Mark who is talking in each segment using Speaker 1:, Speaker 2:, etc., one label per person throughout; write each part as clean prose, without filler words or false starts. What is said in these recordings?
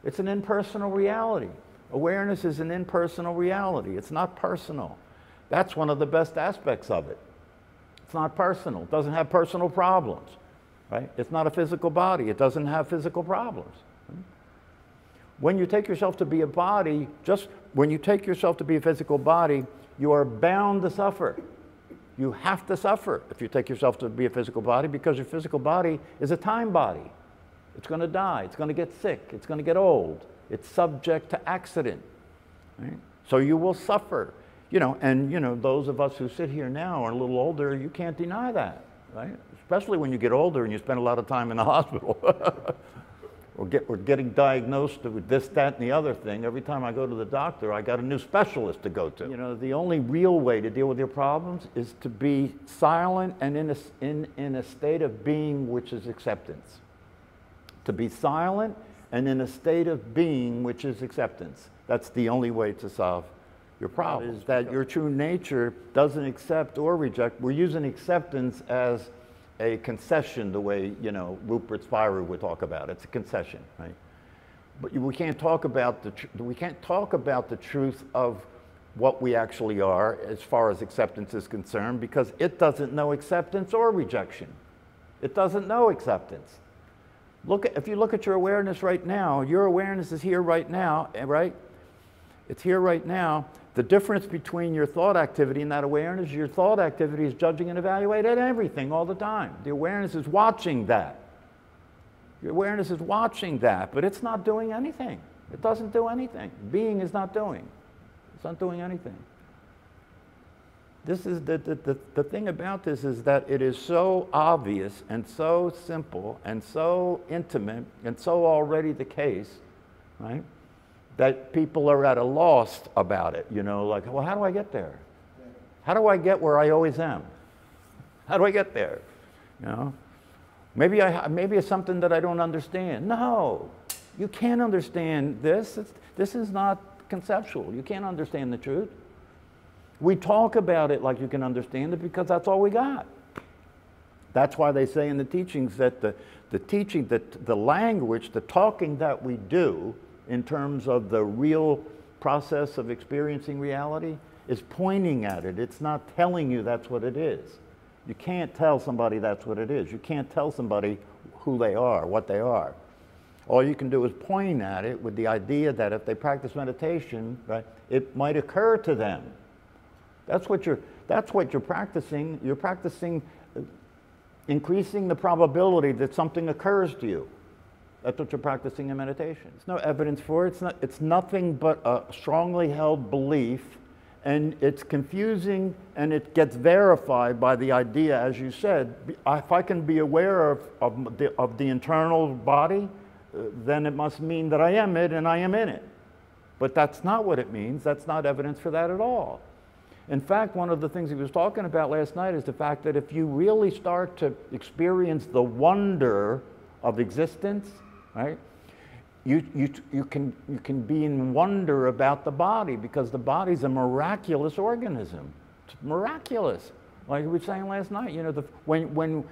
Speaker 1: It's an impersonal reality. Awareness is an impersonal reality. It's not personal. That's one of the best aspects of it. It's not personal. It doesn't have personal problems, right? It's not a physical body. It doesn't have physical problems. When you take yourself to be a body, just when you take yourself to be a physical body, you are bound to suffer. You have to suffer if you take yourself to be a physical body, because your physical body is a time body. It's going to die. It's going to get sick. It's going to get old. It's subject to accident. Right? So you will suffer. And those of us who sit here now are a little older, you can't deny that, right? Especially when you get older and you spend a lot of time in the hospital. or getting diagnosed with this, that, and the other thing. Every time I go to the doctor, I got a new specialist to go to. The only real way to deal with your problems is to be silent and in a state of being which is acceptance. To be silent and in a state of being which is acceptance. That's the only way to solve your problem. Is that your true nature doesn't accept or reject. We're using acceptance as a concession, the way Rupert Spira would talk about it. It's a concession, right? But we can't talk about the truth of what we actually are as far as acceptance is concerned, because it doesn't know acceptance or rejection. It doesn't know acceptance. If you look at your awareness right now, your awareness is here right now, right? It's here right now. The difference between your thought activity and that awareness, your thought activity is judging and evaluating everything all the time. The awareness is watching that. Your awareness is watching that, but it's not doing anything. It doesn't do anything. Being is not doing. It's not doing anything. This is the thing about this is that it is so obvious and so simple and so intimate and so already the case, right? That people are at a loss about it, like, well, how do I get there? How do I get where I always am? How do I get there? Maybe it's something that I don't understand. No, you can't understand this. This is not conceptual. You can't understand the truth. We talk about it like you can understand it because that's all we got. That's why they say in the teachings that the teaching, that the language, the talking that we do in terms of the real process of experiencing reality is pointing at it. It's not telling you that's what it is. You can't tell somebody that's what it is. You can't tell somebody who they are, what they are. All you can do is point at it with the idea that if they practice meditation, right, it might occur to them. That's what you're practicing. You're practicing increasing the probability that something occurs to you. That's what you're practicing in meditation. There's no evidence for it. It's nothing but a strongly held belief, and it's confusing, and it gets verified by the idea, as you said, if I can be aware of the internal body, then it must mean that I am it and I am in it. But that's not what it means. That's not evidence for that at all. In fact, one of the things he was talking about last night is the fact that if you really start to experience the wonder of existence, right? You can be in wonder about the body, because the body's a miraculous organism. It's miraculous. Like we were saying last night, when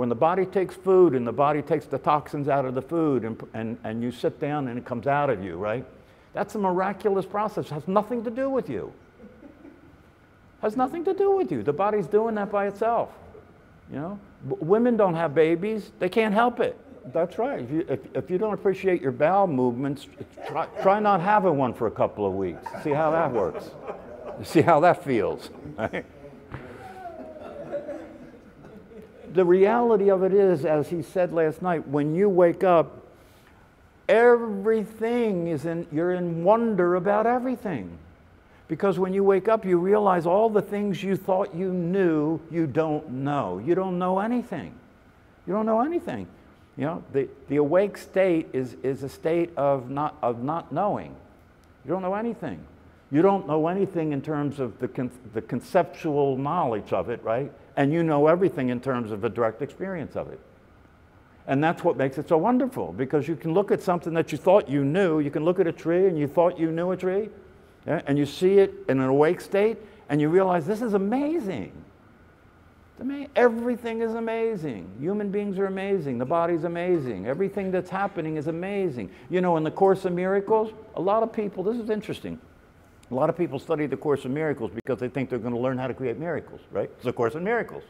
Speaker 1: the body takes food and the body takes the toxins out of the food and you sit down and it comes out of you, right? That's a miraculous process. It has nothing to do with you. Has nothing to do with you. The body's doing that by itself. Women don't have babies. They can't help it. That's right. If you don't appreciate your bowel movements, try not having one for a couple of weeks. See how that works. See how that feels. Right? The reality of it is, as he said last night, when you wake up, everything you're in wonder about everything. Because when you wake up, you realize all the things you thought you knew, you don't know. You don't know anything. You don't know anything. The awake state is a state of not knowing. You don't know anything. You don't know anything in terms of the conceptual knowledge of it, right? And you know everything in terms of a direct experience of it. And that's what makes it so wonderful, because you can look at something that you thought you knew. You can look at a tree and you thought you knew a tree, and you see it in an awake state, and you realize this is amazing. Everything is amazing. Human beings are amazing. The body's amazing. Everything that's happening is amazing. You know, in the Course in Miracles, a lot of people, this is interesting, a lot of people study the Course in Miracles because they think they're going to learn how to create miracles, right? It's a Course in Miracles.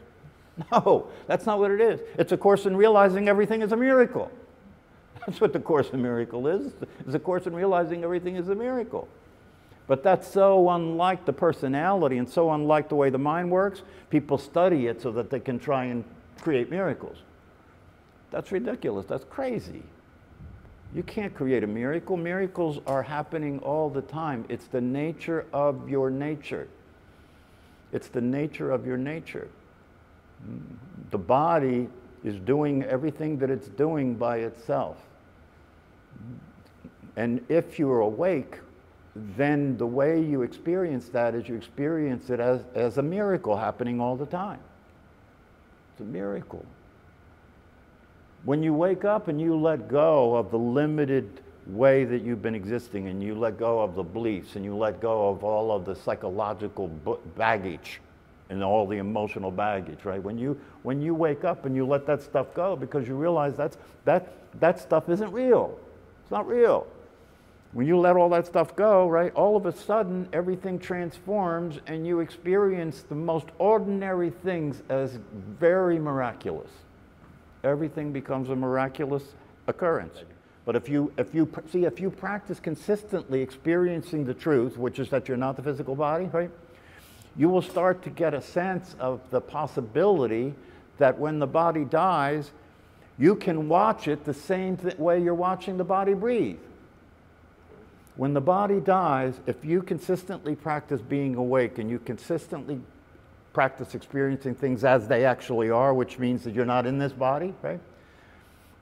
Speaker 1: No, that's not what it is. It's a course in realizing everything is a miracle. That's what the Course in Miracle is. It's a course in realizing everything is a miracle. But that's so unlike the personality and so unlike the way the mind works, people study it so that they can try and create miracles. That's ridiculous. That's crazy. You can't create a miracle. Miracles are happening all the time. It's the nature of your nature. It's the nature of your nature. The body is doing everything that it's doing by itself. And if you're awake, then the way you experience that is you experience it as a miracle happening all the time. It's a miracle. When you wake up and you let go of the limited way that you've been existing, and you let go of the beliefs, and you let go of all of the psychological baggage and all the emotional baggage, right? When you wake up and you let that stuff go, because you realize that stuff isn't real. It's not real. When you let all that stuff go, right, all of a sudden everything transforms and you experience the most ordinary things as very miraculous. Everything becomes a miraculous occurrence. But if you practice consistently experiencing the truth, which is that you're not the physical body, right, you will start to get a sense of the possibility that when the body dies, you can watch it the same way you're watching the body breathe. When the body dies, if you consistently practice being awake and you consistently practice experiencing things as they actually are, which means that you're not in this body, right?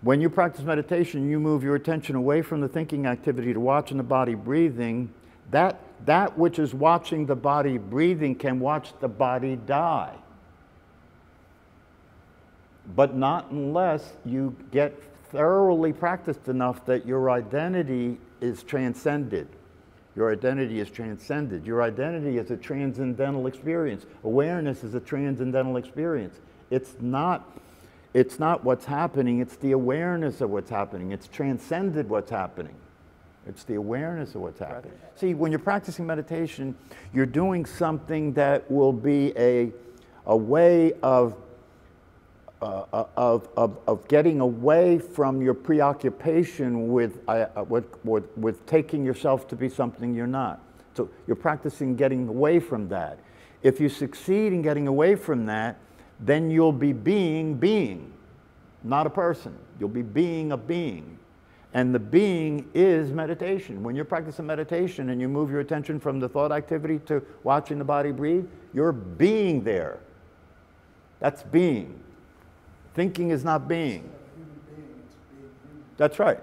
Speaker 1: When you practice meditation, you move your attention away from the thinking activity to watching the body breathing. That which is watching the body breathing can watch the body die. But not unless you get thoroughly practiced enough that your identity is transcended. Your identity is transcended. Your identity is a transcendental experience. Awareness is a transcendental experience. It's not what's happening, it's the awareness of what's happening. It's transcended what's happening. It's the awareness of what's happening. Right. See, when you're practicing meditation, you're doing something that will be a way of getting away from your preoccupation with taking yourself to be something you're not. So you're practicing getting away from that. If you succeed in getting away from that, then you'll be being, not a person. You'll be being a being. And the being is meditation. When you're practicing meditation and you move your attention from the thought activity to watching the body breathe, you're being there. That's being. Thinking is not being. That's right.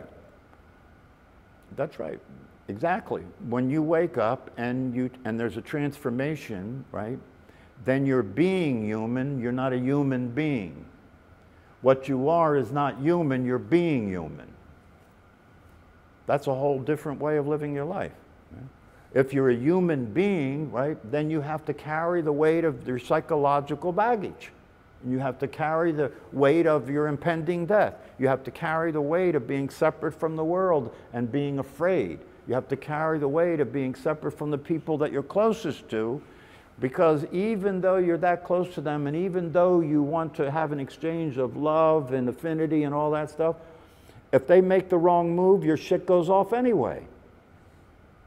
Speaker 1: That's right. Exactly. When you wake up and there's a transformation, right? Then you're being human, you're not a human being. What you are is not human, you're being human. That's a whole different way of living your life. Right? If you're a human being, right, then you have to carry the weight of your psychological baggage. You have to carry the weight of your impending death. You have to carry the weight of being separate from the world and being afraid. You have to carry the weight of being separate from the people that you're closest to, because even though you're that close to them and even though you want to have an exchange of love and affinity and all that stuff, if they make the wrong move, your shit goes off anyway.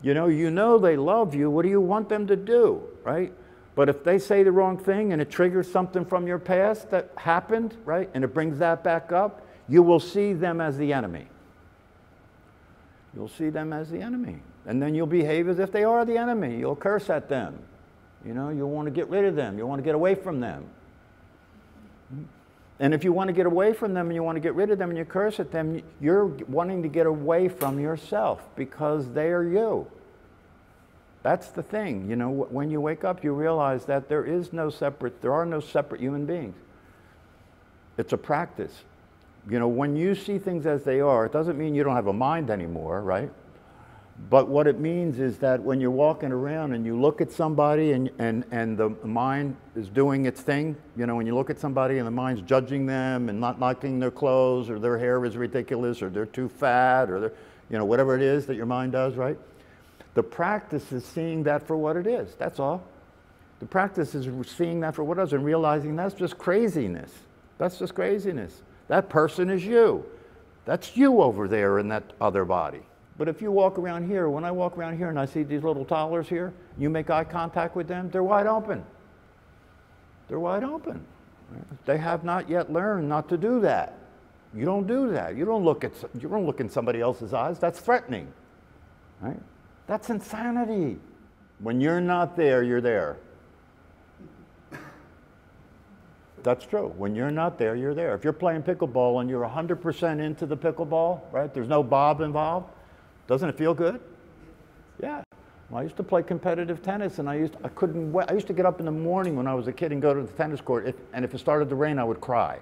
Speaker 1: You know they love you. What do you want them to do, right? But if they say the wrong thing and it triggers something from your past that happened, right, and it brings that back up, you will see them as the enemy. You'll see them as the enemy. And then you'll behave as if they are the enemy. You'll curse at them. You'll want to get rid of them. You'll want to get away from them. And if you want to get away from them and you want to get rid of them and you curse at them, you're wanting to get away from yourself because they are you. That's the thing. When you wake up, you realize that there are no separate human beings. It's a practice. When you see things as they are, it doesn't mean you don't have a mind anymore, right? But what it means is that when you're walking around and you look at somebody and the mind is doing its thing, you know, when you look at somebody and the mind's judging them and not liking their clothes, or their hair is ridiculous, or they're too fat, or they're, you know, whatever it is that your mind does, right? The practice is seeing that for what it is, that's all. The practice is seeing that for what it is and realizing that's just craziness. That's just craziness. That person is you. That's you over there in that other body. But if you walk around here, when I walk around here and I see these little toddlers here, you make eye contact with them, they're wide open. They're wide open. They have not yet learned not to do that. You don't do that. You don't look in somebody else's eyes. That's threatening, right? That's insanity. When you're not there, you're there. That's true. When you're not there, you're there. If you're playing pickleball and you're 100% into the pickleball, right? There's no bob involved. Doesn't it feel good? Yeah. Well, I used to play competitive tennis, and I used to get up in the morning when I was a kid and go to the tennis court, and if it started to rain, I would cry.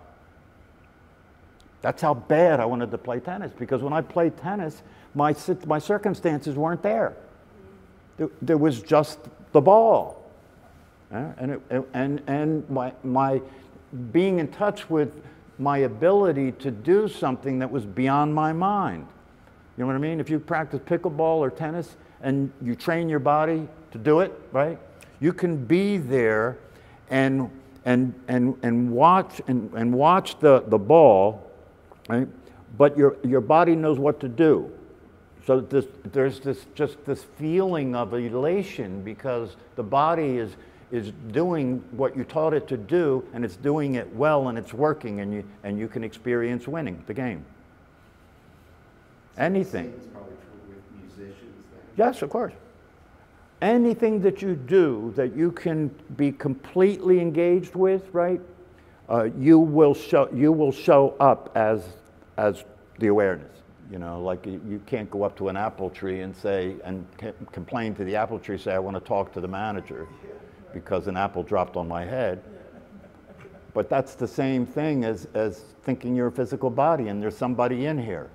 Speaker 1: That's how bad I wanted to play tennis, because when I played tennis, my circumstances weren't there. There was just the ball. And my being in touch with my ability to do something that was beyond my mind. You know what I mean? If you practice pickleball or tennis and you train your body to do it, right? You can be there and watch the ball, right? But your body knows what to do. So there's this feeling of elation because the body is doing what you taught it to do, and it's doing it well, and it's working, and you can experience winning the game. Anything.
Speaker 2: It's probably true with musicians.
Speaker 1: Yes, of course. Anything that you do that you can be completely engaged with, right? You will show up as the awareness. You know, like you can't go up to an apple tree and say complain to the apple tree, say I want to talk to the manager because an apple dropped on my head. But that's the same thing as thinking you're a physical body and there's somebody in here.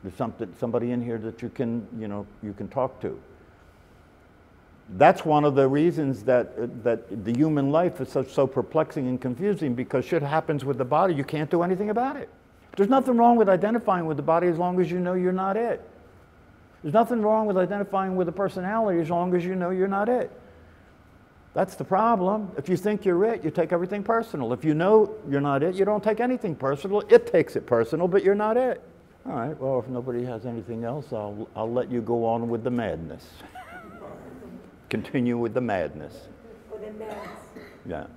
Speaker 1: There's somebody in here that you can talk to. That's one of the reasons that the human life is so perplexing and confusing, because shit happens with the body, you can't do anything about it. There's nothing wrong with identifying with the body as long as you know you're not it. There's nothing wrong with identifying with the personality as long as you know you're not it. That's the problem. If you think you're it, you take everything personal. If you know you're not it, you don't take anything personal. It takes it personal, but you're not it. All right, well, if nobody has anything else, I'll let you go on with the madness. Continue with the madness.
Speaker 3: With the madness.
Speaker 1: Yeah.